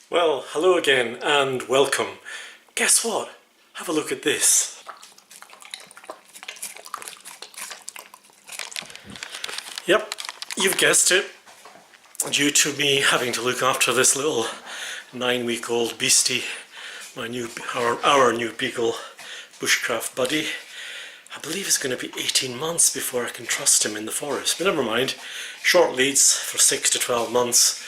Well, hello again and welcome. Guess what? Have a look at this. Yep, you've guessed it. Due to me having to look after this little 9-week-old beastie, our new Beagle bushcraft buddy, I believe it's going to be 18 months before I can trust him in the forest. But never mind, short leads for 6 to 12 months.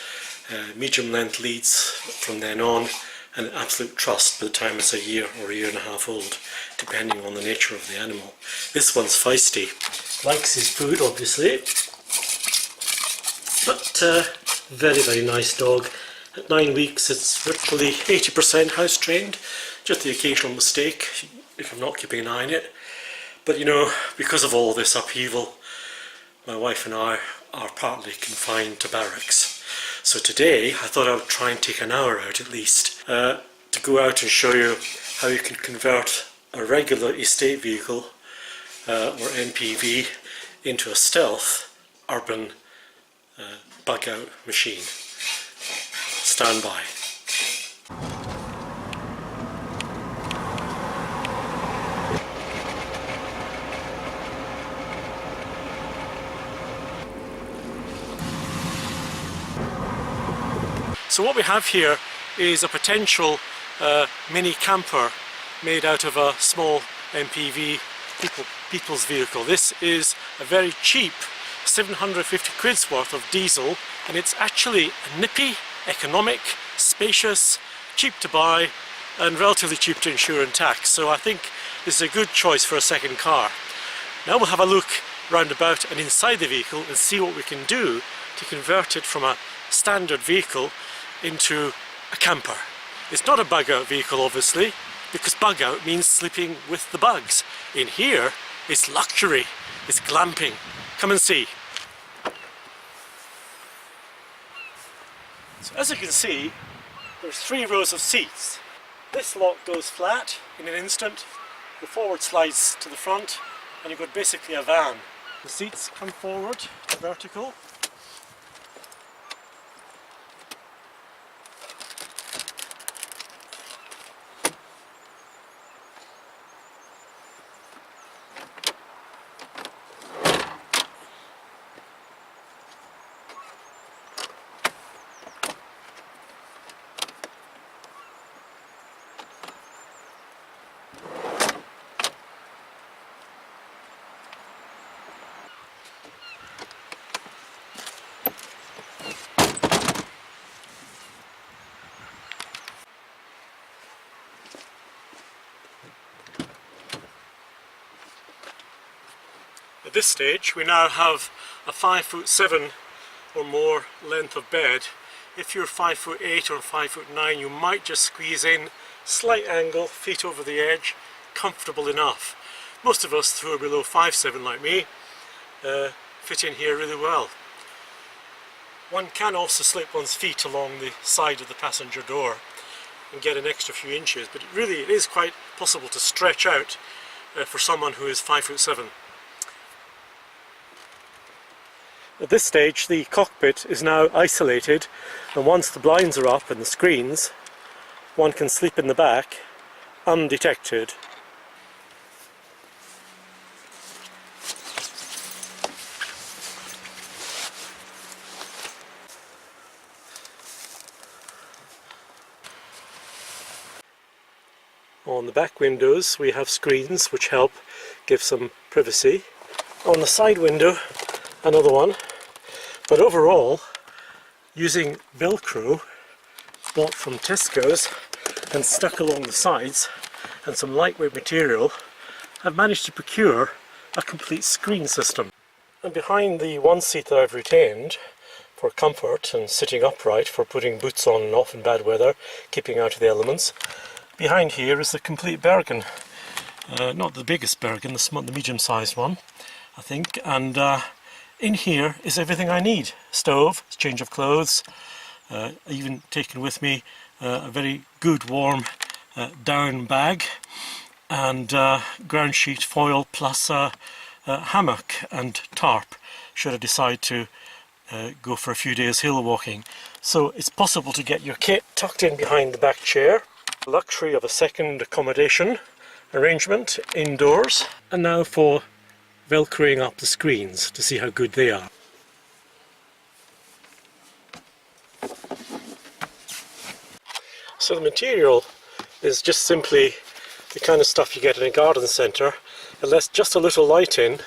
Medium length leads from then on, and absolute trust by the time it's a year or a year and a half old, depending on the nature of the animal. This one's feisty, likes his food obviously, but very nice dog. At 9 weeks it's virtually 80% house trained, just the occasional mistake if I'm not keeping an eye on it. But you know, because of all this upheaval, my wife and I are partly confined to barracks. So today I thought I would try and take an hour out at least to go out and show you how you can convert a regular estate vehicle or MPV into a stealth urban bug out machine. Stand by. So what we have here is a potential mini camper made out of a small MPV people's vehicle. This is a very cheap 750 quid's worth of diesel, and it's actually a nippy, economic, spacious, cheap to buy and relatively cheap to insure and tax. So I think this is a good choice for a second car. Now we'll have a look round about and inside the vehicle and see what we can do to convert it from a standard vehicle into a camper. It's not a bug out vehicle obviously, because bug out means sleeping with the bugs. In here it's luxury, it's glamping. Come and see. So as you can see, there's 3 rows of seats. This lock goes flat in an instant, the forward slides to the front, and you've got basically a van. The seats come forward to vertical. At this stage we now have a 5'7" or more length of bed. If you're 5'8" or 5'9", you might just squeeze in, slight angle, feet over the edge, comfortable enough. Most of us who are below 5'7" like me fit in here really well. One can also slip one's feet along the side of the passenger door and get an extra few inches, but it is quite possible to stretch out for someone who is 5'7". At this stage the cockpit is now isolated, and once the blinds are up and the screens, one can sleep in the back undetected. On the back windows we have screens which help give some privacy. On the side window another one, but overall, using Velcro bought from Tesco's and stuck along the sides and some lightweight material, I've managed to procure a complete screen system. And behind the one seat that I've retained for comfort and sitting upright for putting boots on and off in bad weather, keeping out of the elements, behind here is the complete Bergen. Not the biggest Bergen, the medium-sized one, I think, and in here is everything I need. Stove, change of clothes, even taken with me a very good warm down bag, and ground sheet foil plus a hammock and tarp should I decide to go for a few days hill walking. So it's possible to get your kit tucked in behind the back chair. The luxury of a second accommodation arrangement indoors. And now for velcroing up the screens to see how good they are. So the material is just simply the kind of stuff you get in a garden centre. It lets just a little light in,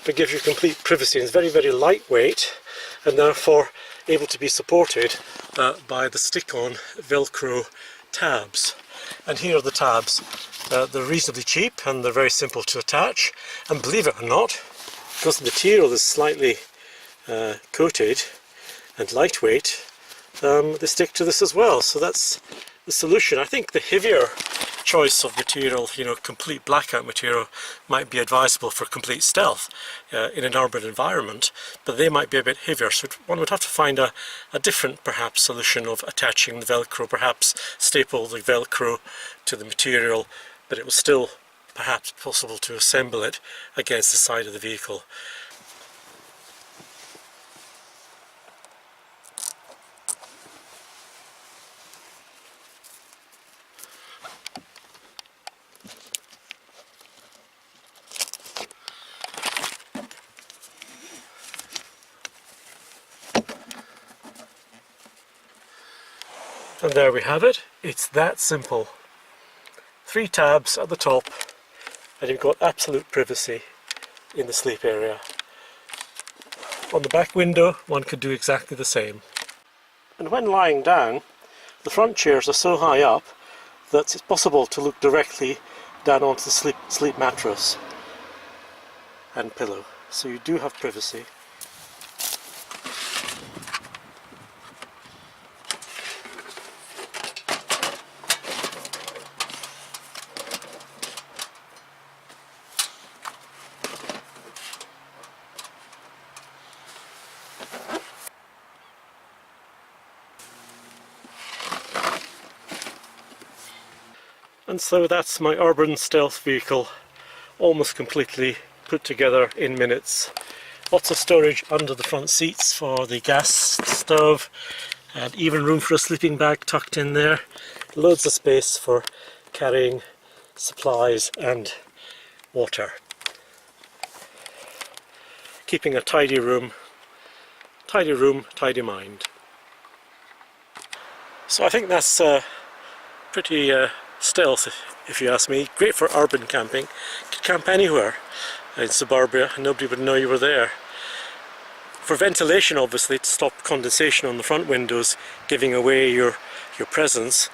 but gives you complete privacy. It's very, very lightweight and therefore able to be supported by the stick-on Velcro tabs. And here are the tabs. They're reasonably cheap and they're very simple to attach. And believe it or not, because the material is slightly coated and lightweight, they stick to this as well. So that's the solution. I think the heavier choice of material, you know, complete blackout material, might be advisable for complete stealth in an urban environment, but they might be a bit heavier, so one would have to find a different perhaps solution of attaching the Velcro, perhaps staple the Velcro to the material, but it was still perhaps possible to assemble it against the side of the vehicle. And there we have it. It's that simple. 3 tabs at the top and you've got absolute privacy in the sleep area. On the back window one could do exactly the same. And when lying down, the front chairs are so high up that it's possible to look directly down onto the sleep mattress and pillow. So you do have privacy. And so that's my urban stealth vehicle, almost completely put together in minutes. Lots of storage under the front seats for the gas stove, and even room for a sleeping bag tucked in there. Loads of space for carrying supplies and water. Keeping a tidy room, tidy mind. So I think that's pretty stealth, if you ask me. Great for urban camping. You could camp anywhere in suburbia and nobody would know you were there. For ventilation, obviously, to stop condensation on the front windows giving away your presence,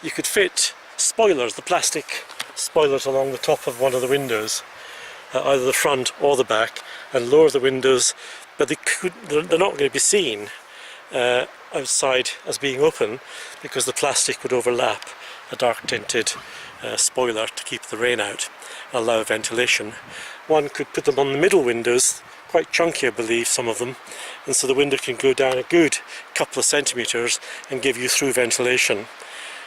you could fit spoilers, the plastic spoilers along the top of one of the windows, either the front or the back, and lower the windows, but they're not going to be seen outside as being open because the plastic would overlap a dark tinted spoiler to keep the rain out and allow ventilation. One could put them on the middle windows, quite chunky I believe, some of them, and so the window can go down a good couple of centimetres and give you through ventilation.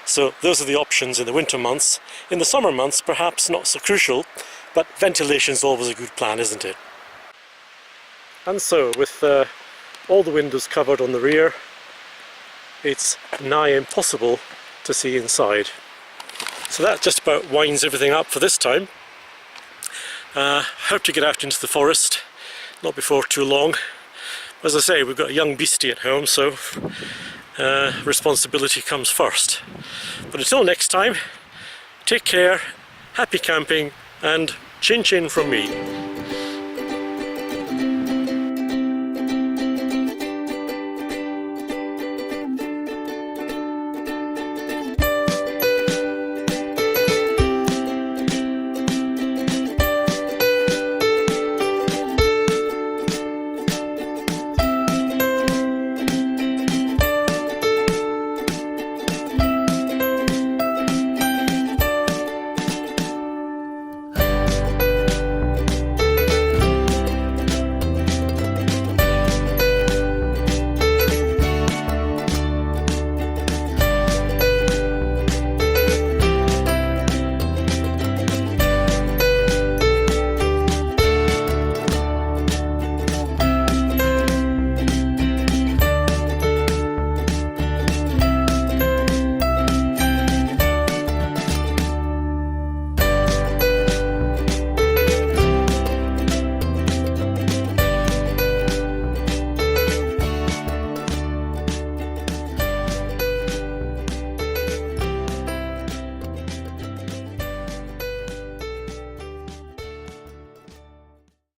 So those are the options in the winter months. In the summer months perhaps not so crucial, but ventilation is always a good plan, isn't it? And so with all the windows covered on the rear, it's nigh impossible to see inside. So that just about winds everything up for this time. Hope to get out into the forest, not before too long. As I say, we've got a young beastie at home, so responsibility comes first. But until next time, take care, happy camping, and chin chin from me.